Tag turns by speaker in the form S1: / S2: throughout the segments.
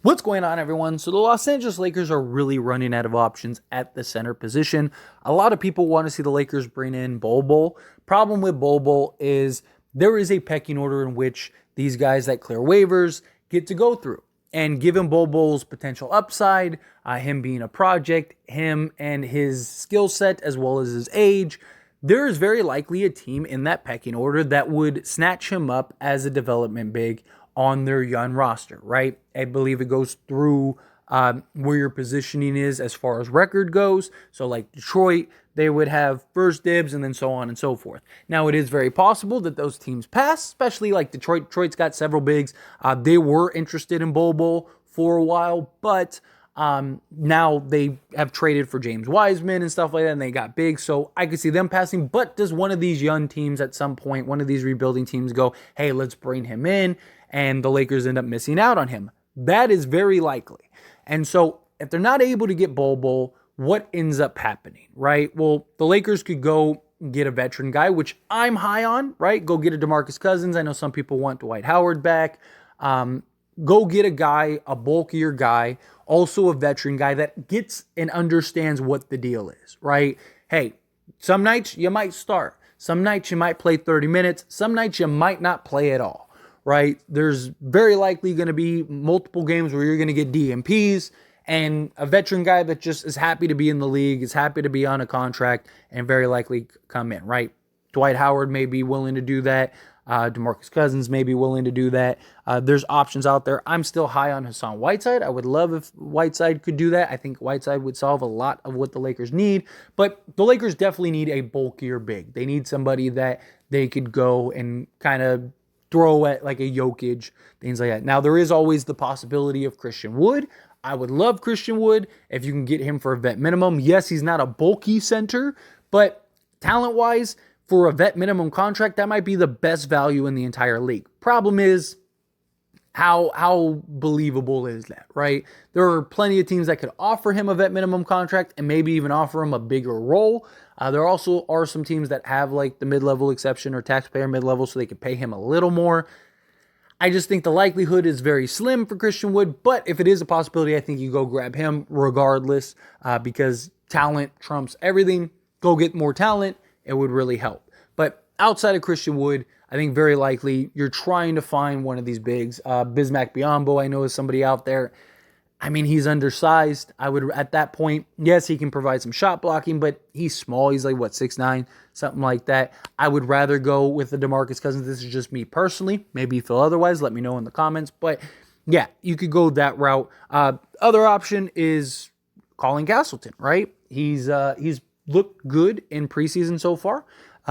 S1: What's going on, everyone? So the Los Angeles Lakers are really running out of options at the center position. A lot of people want to see the Lakers bring in Bol. Problem with Bol is there is a pecking order in which these guys that clear waivers get to go through. And given Bol's potential upside, him being a project, him and his skill set as well as his age, there is very likely a team in that pecking order that would snatch him up as a development big on their young roster, right? I believe it goes through where your positioning is as far as record goes. So like Detroit, they would have first dibs and then so on and so forth. Now, it is very possible that those teams pass, especially like Detroit. Detroit's got several bigs. They were interested in Bol for a while, but now they have traded for James Wiseman and stuff like that, and they got big, so I could see them passing. But does one of these young teams at some point, one of these rebuilding teams go, hey, let's bring him in, and the Lakers end up missing out on him? That is very likely. And so if they're not able to get Bol, what ends up happening, right? Well, the Lakers could go get a veteran guy, which I'm high on, right? Go get a DeMarcus Cousins. I know some people want Dwight Howard back. Go get a guy, a bulkier guy, also a veteran guy that gets and understands what the deal is, right? Hey, some nights you might start. Some nights you might play 30 minutes. Some nights you might not play at all, right? There's very likely going to be multiple games where you're going to get DMPs, and a veteran guy that just is happy to be in the league, is happy to be on a contract, and very likely come in, right? Dwight Howard may be willing to do that. DeMarcus Cousins may be willing to do that. There's options out there. I'm still high on Hassan Whiteside. I would love if Whiteside could do that. I think Whiteside would solve a lot of what the Lakers need, but the Lakers definitely need a bulkier big. They need somebody that they could go and kind of throw at, like a Jokic, things like that. Now, there is always the possibility of Christian Wood. I would love Christian Wood if you can get him for a vet minimum. Yes, he's not a bulky center, but talent-wise, for a vet minimum contract, that might be the best value in the entire league. Problem is, how believable is that, right? There are plenty of teams that could offer him a vet minimum contract and maybe even offer him a bigger role. There also are some teams that have like the mid-level exception or taxpayer mid-level, so they could pay him a little more. I just think the likelihood is very slim for Christian Wood, but if it is a possibility, I think you go grab him regardless, because talent trumps everything. Go get more talent. It would really help. But outside of Christian Wood, I think very likely you're trying to find one of these bigs. Bismack Biyombo, I know, is somebody out there. I mean, he's undersized. I would, at that point, yes, he can provide some shot blocking, but he's small. He's like, 6'9", something like that. I would rather go with the DeMarcus Cousins. This is just me personally. Maybe you feel otherwise. Let me know in the comments. But yeah, you could go that route. Other option is Colin Castleton, right? He's looked good in preseason so far.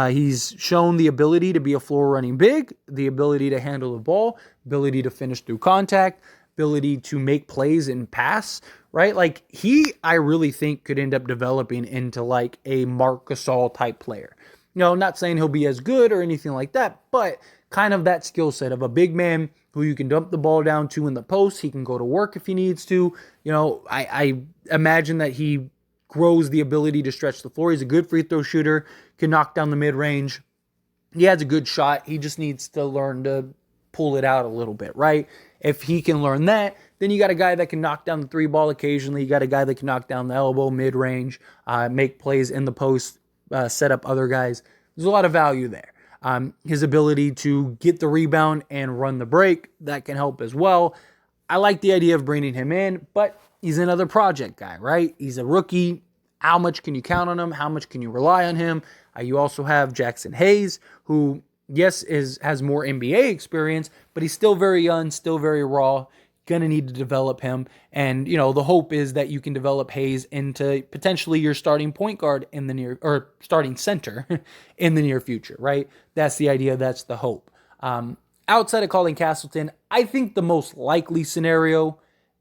S1: He's shown the ability to be a floor running big, the ability to handle the ball, ability to finish through contact, ability to make plays and pass, right? Like I really think could end up developing into like a Marc Gasol type player. You know, not saying he'll be as good or anything like that, but kind of that skill set of a big man who you can dump the ball down to in the post. He can go to work if he needs to. You know, I imagine that he grows the ability to stretch the floor. He's a good free throw shooter, can knock down the mid-range. He has a good shot. He just needs to learn to pull it out a little bit, right? If he can learn that, then you got a guy that can knock down the three ball occasionally. You got a guy that can knock down the elbow, mid-range, make plays in the post, set up other guys. There's a lot of value there. His ability to get the rebound and run the break, that can help as well. I like the idea of bringing him in, but he's another project guy, right? He's a rookie. How much can you count on him? How much can you rely on him? You also have Jackson Hayes, who, yes, has more NBA experience, but he's still very young, still very raw. Going to need to develop him. And, you know, the hope is that you can develop Hayes into potentially your starting point guard in the near, or starting center in the near future, right? That's the idea. That's the hope. Outside of Colin Castleton, I think the most likely scenario,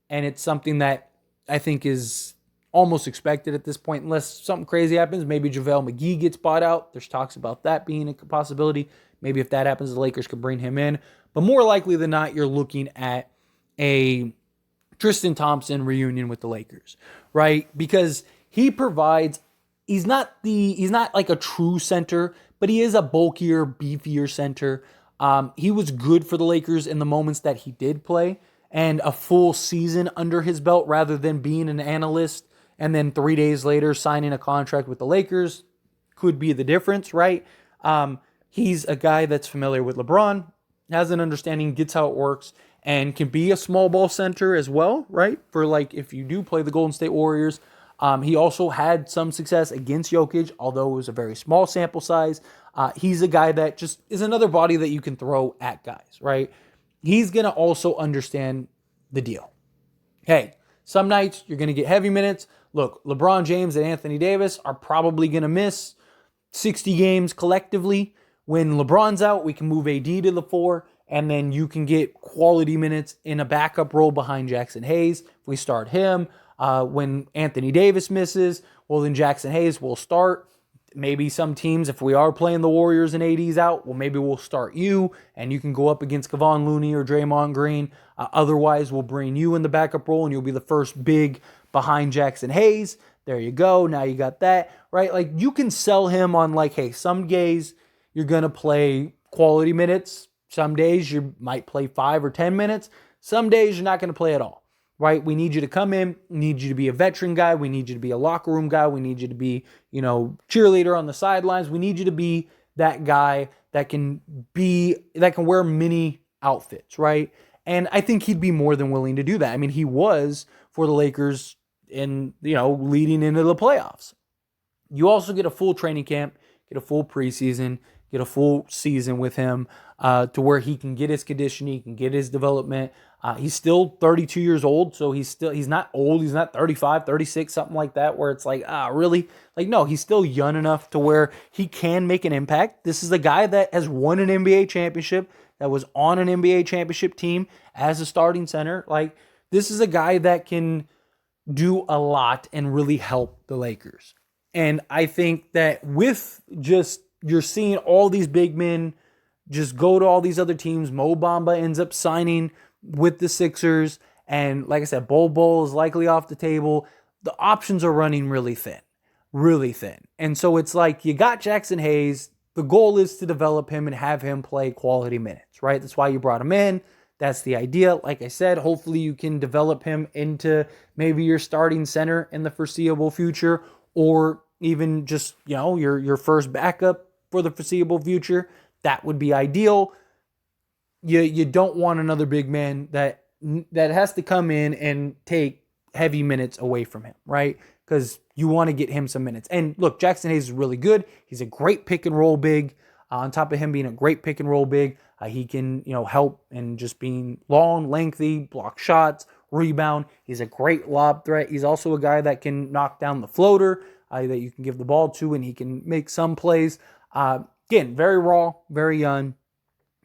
S1: and it's something that I think is almost expected at this point, unless something crazy happens. Maybe JaVale McGee gets bought out. There's talks about that being a possibility. Maybe if that happens, the Lakers could bring him in. But more likely than not, you're looking at a Tristan Thompson reunion with the Lakers, right? Because he provides, he's not like a true center, but he is a bulkier, beefier center. He was good for the Lakers in the moments that he did play. and a full season under his belt rather than being an analyst and then 3 days later signing a contract with the Lakers could be the difference, right? He's a guy that's familiar with LeBron, has an understanding, gets how it works, and can be a small ball center as well, right? For like if you do play the Golden State Warriors. He also had some success against Jokic, although it was a very small sample size. He's a guy that just is another body that you can throw at guys, right? He's going to also understand the deal. Hey, some nights you're going to get heavy minutes. Look, LeBron James and Anthony Davis are probably going to miss 60 games collectively. When LeBron's out, we can move AD to the 4, and then you can get quality minutes in a backup role behind Jackson Hayes. If we start him, when Anthony Davis misses, well, then Jackson Hayes will start. Maybe some teams, if we are playing the Warriors and AD's out, well, maybe we'll start you, and you can go up against Kevon Looney or Draymond Green. Otherwise, we'll bring you in the backup role, and you'll be the first big behind Jackson Hayes. There you go. Now you got that, right? Like, you can sell him on, like, hey, some days you're going to play quality minutes. Some days you might play 5 or 10 minutes. Some days you're not going to play at all, right? We need you to come in. We need you to be a veteran guy. We need you to be a locker room guy. We need you to be, cheerleader on the sidelines. We need you to be that guy that can wear many outfits, right? And I think he'd be more than willing to do that. I mean, he was for the Lakers in, leading into the playoffs. You also get a full training camp, get a full preseason, get a full season with him to where he can get his conditioning, he can get his development. He's still 32 years old, so he's not old. He's not 35, 36, something like that, where it's like, really? Like, no, he's still young enough to where he can make an impact. This is a guy that has won an NBA championship, that was on an NBA championship team as a starting center. Like, this is a guy that can do a lot and really help the Lakers. And I think that with just, you're seeing all these big men just go to all these other teams. Mo Bamba ends up signing with the Sixers. And like I said, Bol is likely off the table. The options are running really thin. Really thin. And so it's like, you got Jackson Hayes. The goal is to develop him and have him play quality minutes, right? That's why you brought him in. That's the idea. Like I said, hopefully you can develop him into maybe your starting center in the foreseeable future, or even just, your first backup for the foreseeable future. That would be ideal. You don't want another big man that has to come in and take heavy minutes away from him, right? Because you want to get him some minutes. And look, Jackson Hayes is really good. He's a great pick and roll big. On top of him being a great pick and roll big, he can, help in just being long, lengthy, block shots, rebound. He's a great lob threat. He's also a guy that can knock down the floater that you can give the ball to, and he can make some plays. Again, very raw, very young,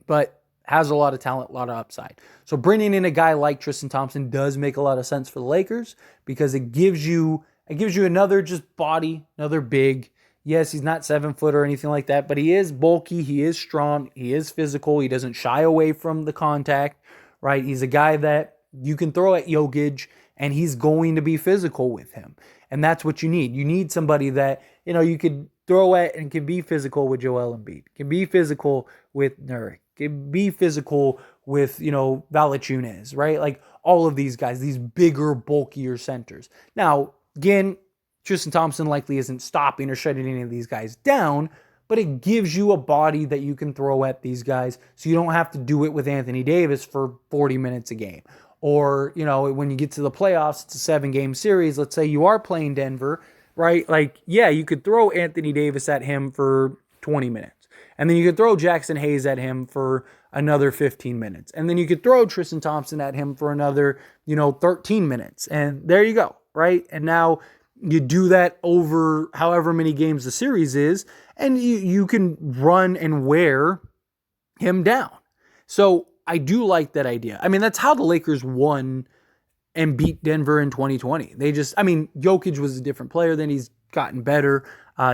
S1: but has a lot of talent, a lot of upside. So bringing in a guy like Tristan Thompson does make a lot of sense for the Lakers, because it gives you another just body, another big. Yes, he's not 7 foot or anything like that, but he is bulky, he is strong, he is physical, he doesn't shy away from the contact, right? He's a guy that you can throw at Jokic, and he's going to be physical with him. And that's what you need. You need somebody that, you could throw at and can be physical with Joel Embiid, can be physical with Nurkic, can be physical with, Valanciunas, right? Like all of these guys, these bigger, bulkier centers. Now, again, Tristan Thompson likely isn't stopping or shutting any of these guys down, but it gives you a body that you can throw at these guys, so you don't have to do it with Anthony Davis for 40 minutes a game. Or, when you get to the playoffs, it's a 7-game series. Let's say you are playing Denver, right? Like, yeah, you could throw Anthony Davis at him for 20 minutes. And then you could throw Jackson Hayes at him for another 15 minutes. And then you could throw Tristan Thompson at him for another, 13 minutes. And there you go, right? And now you do that over however many games the series is, and you can run and wear him down. So I do like that idea. I mean, that's how the Lakers won and beat Denver in 2020. Jokic was a different player, then he's gotten better.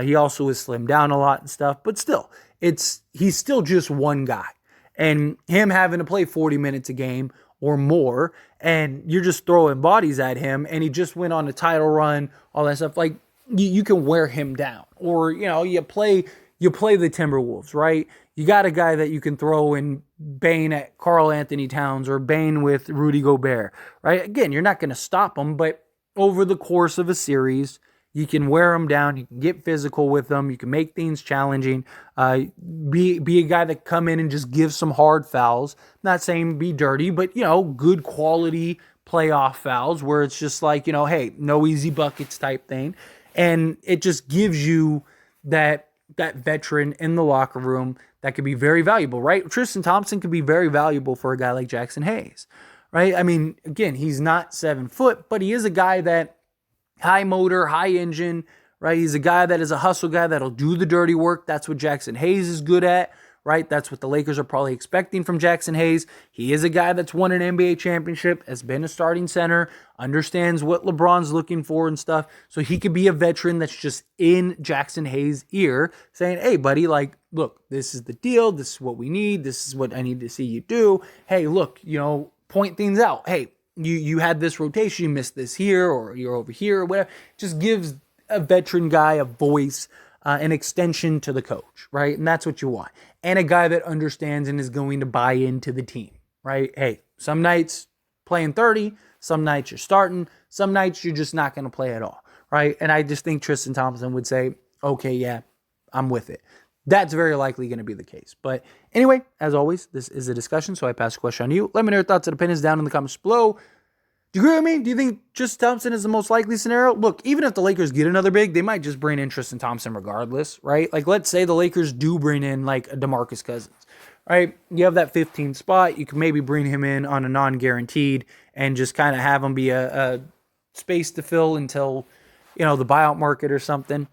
S1: He also has slimmed down a lot and stuff, but still, he's still just one guy. And him having to play 40 minutes a game or more, and you're just throwing bodies at him, and he just went on a title run, all that stuff. Like, you can wear him down. Or, you play the Timberwolves, right? You got a guy that you can throw in Bane at Karl Anthony Towns or Bane with Rudy Gobert, right? Again, you're not going to stop them, but over the course of a series, you can wear them down. You can get physical with them. You can make things challenging. Be a guy that come in and just give some hard fouls. Not saying be dirty, but good quality playoff fouls where it's just like hey, no easy buckets type thing, and it just gives you that veteran in the locker room that could be very valuable, right? Tristan Thompson could be very valuable for a guy like Jackson Hayes, right? I mean, again, he's not 7 foot, but he is a guy that high motor, high engine, right? He's a guy that is a hustle guy that'll do the dirty work. That's what Jackson Hayes is good at, right? That's what the Lakers are probably expecting from Jackson Hayes. He is a guy that's won an NBA championship, has been a starting center, understands what LeBron's looking for and stuff. So he could be a veteran that's just in Jackson Hayes' ear saying, hey, buddy, like, look, this is the deal. This is what we need. This is what I need to see you do. Hey, look, point things out. Hey, you had this rotation, you missed this here, or you're over here, or whatever. Just gives a veteran guy a voice, an extension to the coach, right? And that's what you want. And a guy that understands and is going to buy into the team, right? Hey, some nights playing 30, some nights you're starting, some nights you're just not going to play at all, right? And I just think Tristan Thompson would say, okay, yeah, I'm with it. That's very likely going to be the case. But anyway, as always, this is a discussion, so I pass the question on to you. Let me know your thoughts and opinions down in the comments below. Do you agree with me? Do you think Tristan Thompson is the most likely scenario? Look, even if the Lakers get another big, they might just bring in Tristan Thompson regardless, right? Like, let's say the Lakers do bring in, like, a DeMarcus Cousins, right? You have that 15th spot. You can maybe bring him in on a non-guaranteed and just kind of have him be a space to fill until, the buyout market or something.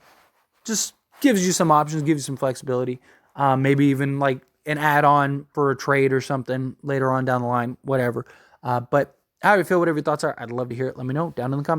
S1: Just gives you some options, gives you some flexibility. Maybe even like an add-on for a trade or something later on down the line, whatever. But how do you feel? Whatever your thoughts are, I'd love to hear it. Let me know down in the comments.